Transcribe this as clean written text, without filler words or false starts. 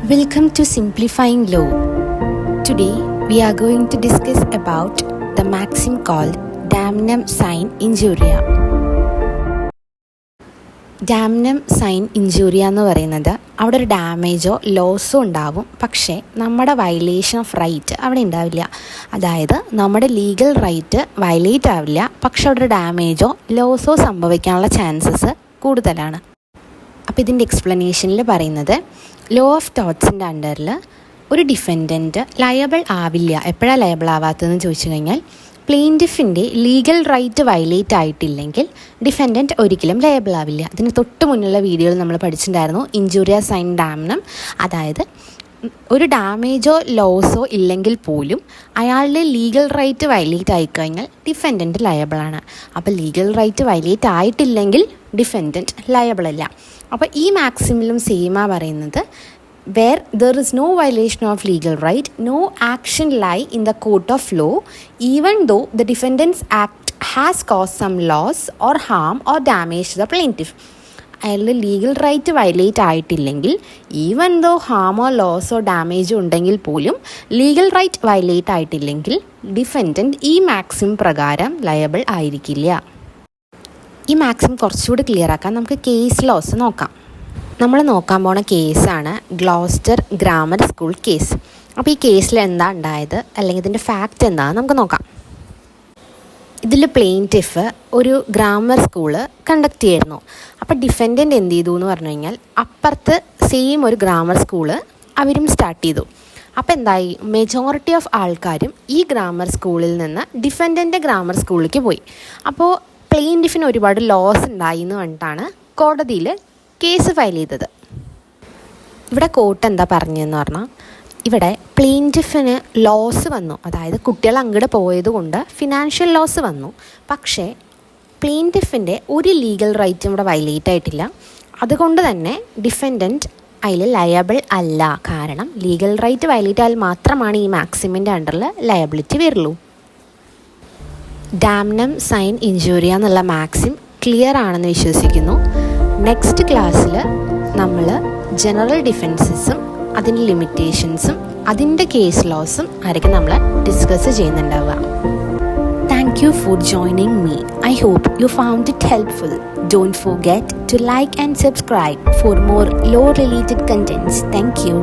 Welcome to Simplifying Law. Today we are going to discuss about the maxim called damnum sine injuria. Damnum sine injuria എന്ന് പറയുന്നത് അവിടെ ഒരു ഡാമേജോ ലോസോ ഉണ്ടാവും, പക്ഷേ നമ്മുടെ വയലേഷൻ ഓഫ് റൈറ്റ് അവിടെ ഉണ്ടാവില്ല. അതായത് നമ്മുടെ ലീഗൽ റൈറ്റ് വയലേറ്റ് ആവില്ല, പക്ഷെ അവിടെ ഒരു ഡാമേജോ ലോസോ സംഭവിക്കാനുള്ള ചാൻസസ് കൂടുതലാണ്. അപ്പോൾ ഇതിൻ്റെ എക്സ്പ്ലനേഷനിൽ പറയുന്നത് ലോ ഓഫ് ടോട്ട്സിൻ്റെ അണ്ടറിൽ ഒരു ഡിഫെൻഡൻറ്റ് ലയബിൾ ആവില്ല. എപ്പോഴാണ് ലയബിൾ ആവാത്തതെന്ന് ചോദിച്ചു കഴിഞ്ഞാൽ, പ്ലെയിൻറ്റിഫിൻ്റെ ലീഗൽ റൈറ്റ് വയലേറ്റ് ആയിട്ടില്ലെങ്കിൽ ഡിഫെൻഡൻറ്റ് ഒരിക്കലും ലയബിൾ ആവില്ല. ഇതിന് തൊട്ട് മുന്നുള്ള വീഡിയോയിൽ നമ്മൾ പഠിച്ചിട്ടുണ്ടായിരുന്നു ഇഞ്ചൂറിയ സൈൻ ഡാംനം. അതായത് ഒരു ഡാമേജോ ലോസോ ഇല്ലെങ്കിൽ പോലും അയാളുടെ ലീഗൽ റൈറ്റ് വയലേറ്റ് ആയിക്കഴിഞ്ഞാൽ ഡിഫെൻഡൻറ്റ് ലയബിളാണ്. അപ്പോൾ ലീഗൽ റൈറ്റ് വയലേറ്റ് ആയിട്ടില്ലെങ്കിൽ ഡിഫെൻഡൻറ്റ് ലയബിൾ അല്ല. അപ്പോൾ ഈ മാക്സിമിലും സെയിമാ പറയുന്നത്, where there is no violation of legal right, no action lie in the court of law, even though the defendant's act has caused some loss or harm or damage to the plaintiff. അയാളുടെ legal right violate ആയിട്ടില്ലെങ്കിൽ, even though ഹാമോ ലോസോ ഡാമേജോ ഉണ്ടെങ്കിൽ പോലും legal right violate ആയിട്ടില്ലെങ്കിൽ defendant ഈ maxim പ്രകാരം ലയബിൾ ആയിരിക്കില്ല. ഈ മാക്സിം കുറച്ചുകൂടി ക്ലിയർ ആക്കാൻ നമുക്ക് കേസ് ലോസ് നോക്കാം. നമ്മൾ നോക്കാൻ പോണ കേസാണ് ഗ്ലോസ്റ്റർ ഗ്രാമർ സ്കൂൾ കേസ്. അപ്പോൾ ഈ കേസിൽ എന്താ ഉണ്ടായത്, അല്ലെങ്കിൽ ഇതിൻ്റെ ഫാക്റ്റ് എന്താണെന്ന് നമുക്ക് നോക്കാം. ഇതിൽ പ്ലെയിൻറ്റിഫ് ഒരു ഗ്രാമർ സ്കൂള് കണ്ടക്ട് ചെയ്യായിരുന്നു. അപ്പോൾ ഡിഫെൻഡൻറ്റ് എന്ത് ചെയ്തു എന്ന് പറഞ്ഞു കഴിഞ്ഞാൽ, അപ്പുറത്ത് സെയിം ഒരു ഗ്രാമർ സ്കൂള് അവരും സ്റ്റാർട്ട് ചെയ്തു. അപ്പോൾ എന്തായി, മെജോറിറ്റി ഓഫ് ആൾക്കാരും ഈ ഗ്രാമർ സ്കൂളിൽ നിന്ന് ഡിഫെൻഡൻ്റെ ഗ്രാമർ സ്കൂളിലേക്ക് പോയി. അപ്പോൾ പ്ലെയിൻറ്റിഫിന് ഒരുപാട് ലോസ് ഉണ്ടായി എന്ന് പറഞ്ഞിട്ടാണ് കോടതിയിൽ കേസ് ഫയൽ ചെയ്തത്. ഇവിടെ കോർട്ട് എന്താ പറഞ്ഞതെന്ന് പറഞ്ഞാൽ, ഇവിടെ പ്ലെയിൻറ്റിഫിന് ലോസ് വന്നു, അതായത് കുട്ടികൾ അങ്ങോട്ട് പോയത് കൊണ്ട് ഫിനാൻഷ്യൽ ലോസ് വന്നു. പക്ഷേ പ്ലെയിൻറ്റിഫിൻ്റെ ഒരു ലീഗൽ റൈറ്റും ഇവിടെ വയലേറ്റ് ആയിട്ടില്ല. അതുകൊണ്ട് തന്നെ ഡിഫെൻഡൻറ്റ് അതിൽ ലയബിൾ അല്ല. കാരണം ലീഗൽ റൈറ്റ് വയലേറ്റ് ആയാൽ മാത്രമാണ് ഈ മാക്സിമിൻ്റെ അണ്ടറിൽ ലയബിലിറ്റി വരുള്ളൂ. ഡാംനം സൈൻ ഇഞ്ചൂറിയ എന്നുള്ള മാക്സിം ക്ലിയർ ആണെന്ന് വിശ്വസിക്കുന്നു. നെക്സ്റ്റ് ക്ലാസ്സിൽ നമ്മൾ ജനറൽ ഡിഫെൻസസും അതിൻ്റെ ലിമിറ്റേഷൻസും അതിൻ്റെ കേസ് ലോസും ആയിരിക്കും നമ്മൾ ഡിസ്കസ് ചെയ്യുന്നുണ്ടാവുക. Thank you for joining me. I hope you found it helpful. Don't forget to like and subscribe for more law related contents. Thank you.